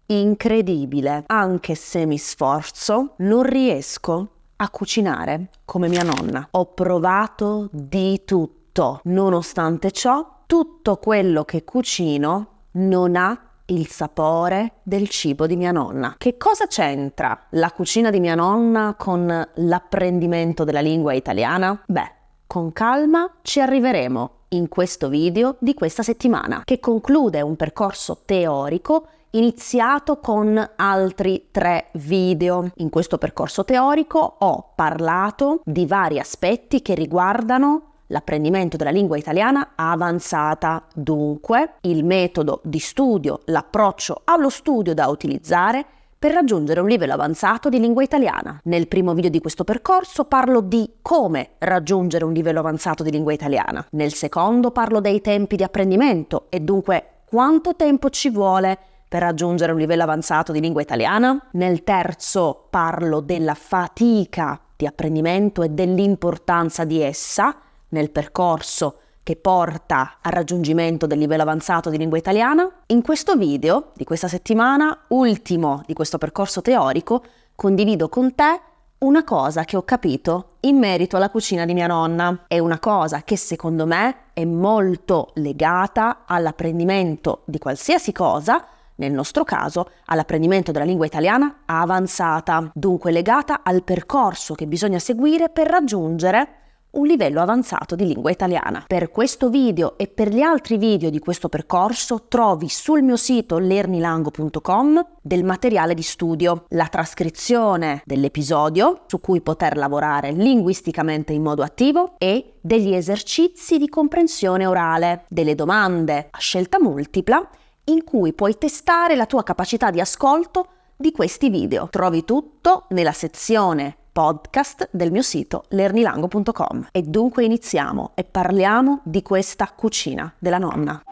Incredibile, anche se mi sforzo, non riesco a cucinare come mia nonna. Ho provato di tutto, nonostante ciò, tutto quello che cucino non ha il sapore del cibo di mia nonna. Che cosa c'entra la cucina di mia nonna con l'apprendimento della lingua italiana? Beh, con calma ci arriveremo in questo video di questa settimana, che conclude un percorso teorico iniziato con altri 3 video. In questo percorso teorico ho parlato di vari aspetti che riguardano l'apprendimento della lingua italiana avanzata, dunque il metodo di studio, l'approccio allo studio da utilizzare per raggiungere un livello avanzato di lingua italiana. Nel primo video di questo percorso parlo di come raggiungere un livello avanzato di lingua italiana. Nel secondo parlo dei tempi di apprendimento e dunque quanto tempo ci vuole per raggiungere un livello avanzato di lingua italiana. Nel terzo parlo della fatica di apprendimento e dell'importanza di essa nel percorso che porta al raggiungimento del livello avanzato di lingua italiana. In questo video di questa settimana, ultimo di questo percorso teorico, condivido con te una cosa che ho capito in merito alla cucina di mia nonna. È una cosa che secondo me è molto legata all'apprendimento di qualsiasi cosa, nel nostro caso all'apprendimento della lingua italiana avanzata, dunque legata al percorso che bisogna seguire per raggiungere un livello avanzato di lingua italiana. Per questo video e per gli altri video di questo percorso trovi sul mio sito lernilango.com del materiale di studio, la trascrizione dell'episodio su cui poter lavorare linguisticamente in modo attivo e degli esercizi di comprensione orale, delle domande a scelta multipla in cui puoi testare la tua capacità di ascolto di questi video. Trovi tutto nella sezione podcast del mio sito lernilango.com. E dunque iniziamo e parliamo di questa cucina della nonna.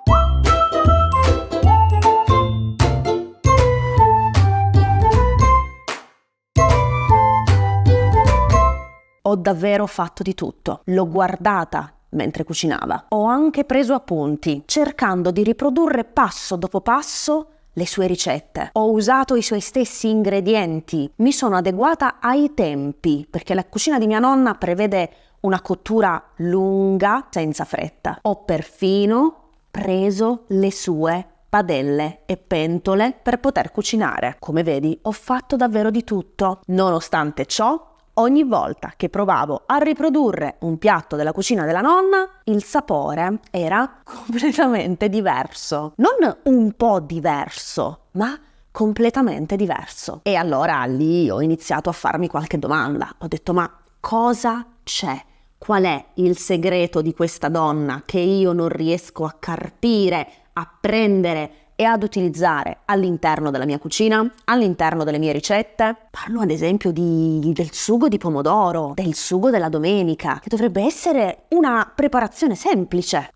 Ho davvero fatto di tutto. L'ho guardata mentre cucinava. Ho anche preso appunti, cercando di riprodurre passo dopo passo le sue ricette. Ho usato i suoi stessi ingredienti, mi sono adeguata ai tempi, perché la cucina di mia nonna prevede una cottura lunga, senza fretta. Ho perfino preso le sue padelle e pentole per poter cucinare. Come vedi, ho fatto davvero di tutto. Nonostante ciò, ogni volta che provavo a riprodurre un piatto della cucina della nonna, il sapore era completamente diverso. Non un po' diverso, ma completamente diverso. E allora lì ho iniziato a farmi qualche domanda. Ho detto, ma cosa c'è? Qual è il segreto di questa donna che io non riesco a carpire, a prendere e ad utilizzare all'interno della mia cucina, all'interno delle mie ricette? Parlo ad esempio del sugo di pomodoro, del sugo della domenica, che dovrebbe essere una preparazione semplice.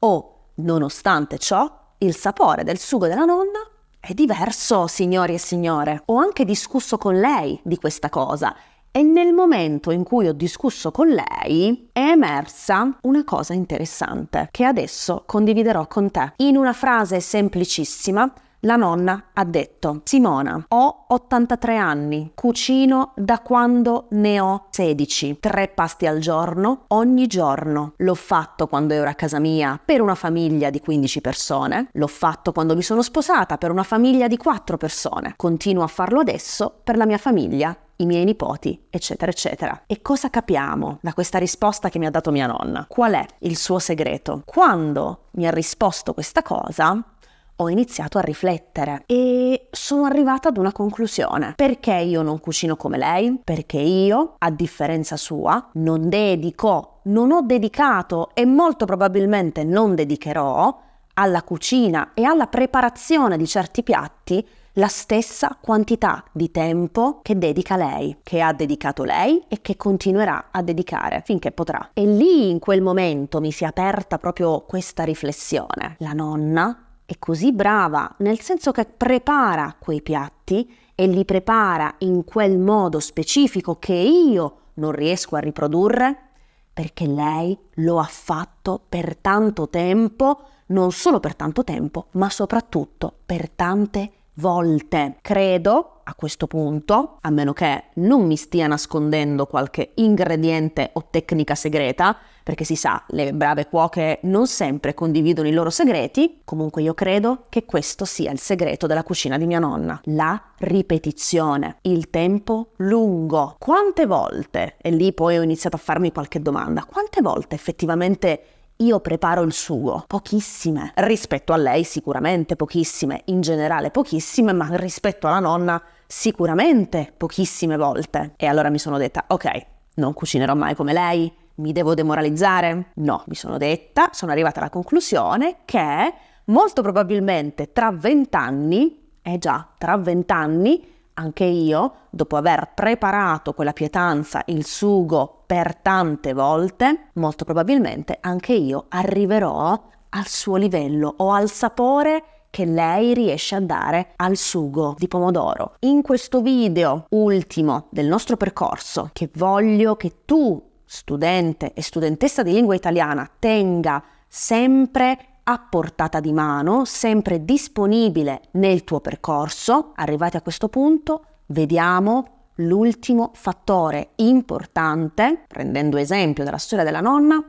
Nonostante ciò, il sapore del sugo della nonna è diverso, signori e signore. Ho anche discusso con lei di questa cosa. E nel momento in cui ho discusso con lei è emersa una cosa interessante che adesso condividerò con te. In una frase semplicissima, la nonna ha detto: Simona, ho 83 anni, cucino da quando ne ho 16, 3 pasti al giorno, ogni giorno. L'ho fatto quando ero a casa mia per una famiglia di 15 persone, l'ho fatto quando mi sono sposata per una famiglia di 4 persone, continuo a farlo adesso per la mia famiglia, i miei nipoti, eccetera, eccetera. E cosa capiamo da questa risposta che mi ha dato mia nonna? Qual è il suo segreto? Quando mi ha risposto questa cosa, ho iniziato a riflettere e sono arrivata ad una conclusione. Perché io non cucino come lei? Perché io, a differenza sua, non ho dedicato e molto probabilmente non dedicherò alla cucina e alla preparazione di certi piatti la stessa quantità di tempo che dedica lei, che ha dedicato lei e che continuerà a dedicare finché potrà. E lì in quel momento mi si è aperta proprio questa riflessione. La nonna è così brava, nel senso che prepara quei piatti e li prepara in quel modo specifico che io non riesco a riprodurre, perché lei lo ha fatto per tanto tempo, non solo per tanto tempo, ma soprattutto per tante volte. Credo, a questo punto, a meno che non mi stia nascondendo qualche ingrediente o tecnica segreta, perché si sa, le brave cuoche non sempre condividono i loro segreti, comunque io credo che questo sia il segreto della cucina di mia nonna. La ripetizione, il tempo lungo. Quante volte, e lì poi ho iniziato a farmi qualche domanda, quante volte effettivamente io preparo il sugo? Pochissime. Rispetto a lei sicuramente pochissime, in generale pochissime, ma rispetto alla nonna sicuramente pochissime volte. E allora mi sono detta, ok, non cucinerò mai come lei, mi devo demoralizzare? No, mi sono arrivata alla conclusione che molto probabilmente tra 20 anni, tra 20 anni, anche io, dopo aver preparato quella pietanza, il sugo per tante volte, molto probabilmente anche io arriverò al suo livello o al sapore che lei riesce a dare al sugo di pomodoro. In questo video ultimo del nostro percorso, che voglio che tu, studente e studentessa di lingua italiana, tenga sempre a portata di mano, sempre disponibile nel tuo percorso, arrivati a questo punto, vediamo l'ultimo fattore importante, prendendo esempio dalla storia della nonna,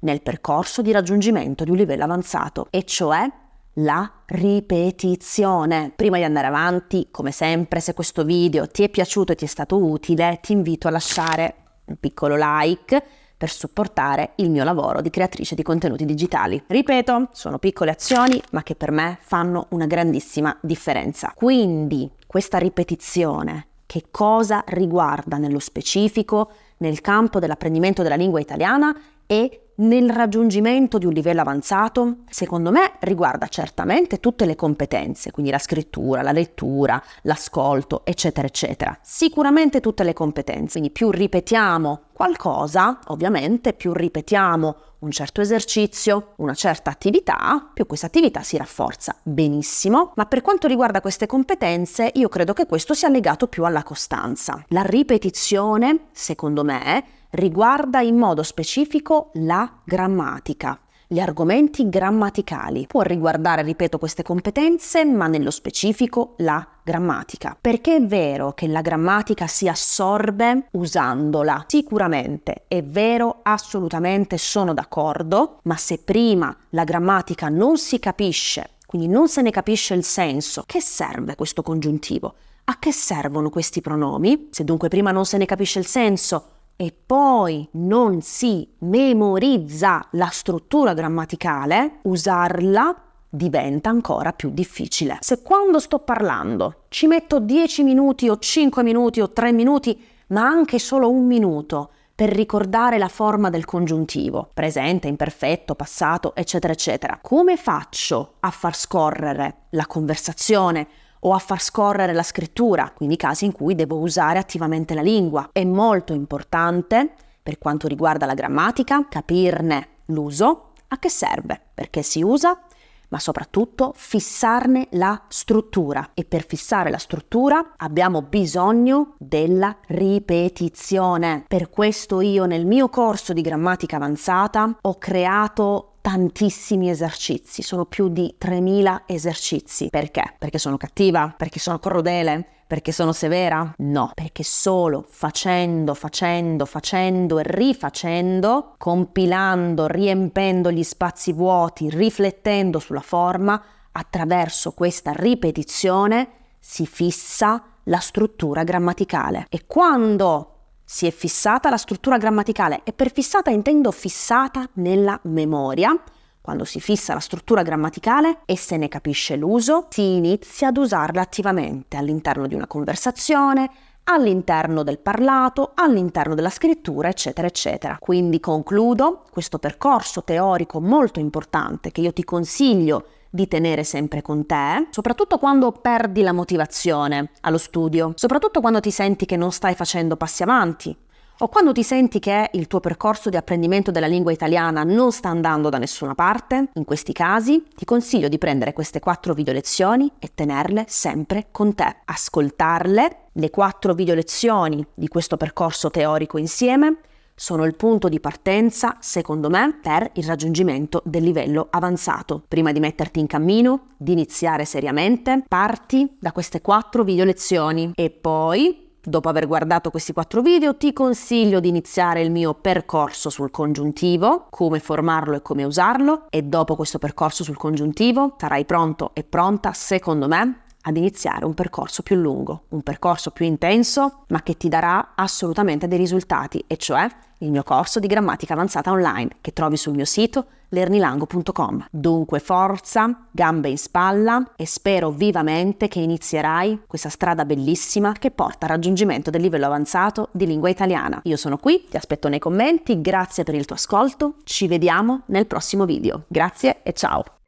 nel percorso di raggiungimento di un livello avanzato, e cioè la ripetizione. Prima di andare avanti, come sempre, se questo video ti è piaciuto e ti è stato utile, ti invito a lasciare un piccolo like per supportare il mio lavoro di creatrice di contenuti digitali. Ripeto, sono piccole azioni, ma che per me fanno una grandissima differenza. Quindi, questa ripetizione, che cosa riguarda nello specifico nel campo dell'apprendimento della lingua italiana e nel raggiungimento di un livello avanzato? Secondo me riguarda certamente tutte le competenze, quindi la scrittura, la lettura, l'ascolto, eccetera, eccetera. Sicuramente tutte le competenze, quindi più ripetiamo qualcosa, ovviamente più ripetiamo un certo esercizio, una certa attività, più questa attività si rafforza. Benissimo, ma per quanto riguarda queste competenze, io credo che questo sia legato più alla costanza. La ripetizione, secondo me, riguarda in modo specifico la grammatica, gli argomenti grammaticali. Può riguardare, ripeto, queste competenze, ma nello specifico la grammatica. Perché è vero che la grammatica si assorbe usandola? Sicuramente, è vero, assolutamente sono d'accordo, ma se prima la grammatica non si capisce, quindi non se ne capisce il senso, che serve questo congiuntivo? A che servono questi pronomi? Se dunque prima non se ne capisce il senso e poi non si memorizza la struttura grammaticale, usarla diventa ancora più difficile. Se quando sto parlando ci metto 10 minuti o 5 minuti o 3 minuti, ma anche solo un minuto per ricordare la forma del congiuntivo, presente, imperfetto, passato, eccetera, eccetera, come faccio a far scorrere la conversazione o a far scorrere la scrittura, quindi casi in cui devo usare attivamente la lingua? È molto importante, per quanto riguarda la grammatica, capirne l'uso, a che serve, perché si usa, ma soprattutto fissarne la struttura. E per fissare la struttura abbiamo bisogno della ripetizione. Per questo io nel mio corso di grammatica avanzata ho creato tantissimi esercizi, sono più di 3000 esercizi. Perché? Perché sono cattiva? Perché sono crudele? Perché sono severa? No, perché solo facendo e rifacendo, compilando, riempendo gli spazi vuoti, riflettendo sulla forma, attraverso questa ripetizione si fissa la struttura grammaticale. E quando si è fissata la struttura grammaticale, e per fissata intendo fissata nella memoria, quando si fissa la struttura grammaticale e se ne capisce l'uso, si inizia ad usarla attivamente all'interno di una conversazione, all'interno del parlato, all'interno della scrittura, eccetera, eccetera. Quindi concludo questo percorso teorico molto importante che io ti consiglio di tenere sempre con te, soprattutto quando perdi la motivazione allo studio, soprattutto quando ti senti che non stai facendo passi avanti, o quando ti senti che il tuo percorso di apprendimento della lingua italiana non sta andando da nessuna parte. In questi casi ti consiglio di prendere queste 4 video lezioni e tenerle sempre con te, ascoltarle, le 4 video lezioni di questo percorso teorico insieme, sono il punto di partenza, secondo me, per il raggiungimento del livello avanzato. Prima di metterti in cammino, di iniziare seriamente, parti da queste 4 video lezioni e poi, dopo aver guardato questi 4 video, ti consiglio di iniziare il mio percorso sul congiuntivo, come formarlo e come usarlo, e dopo questo percorso sul congiuntivo sarai pronto e pronta, secondo me, ad iniziare un percorso più lungo, un percorso più intenso, ma che ti darà assolutamente dei risultati, e cioè il mio corso di grammatica avanzata online che trovi sul mio sito lernilango.com. Dunque forza, gambe in spalla e spero vivamente che inizierai questa strada bellissima che porta al raggiungimento del livello avanzato di lingua italiana. Io sono qui, ti aspetto nei commenti, grazie per il tuo ascolto, ci vediamo nel prossimo video. Grazie e ciao!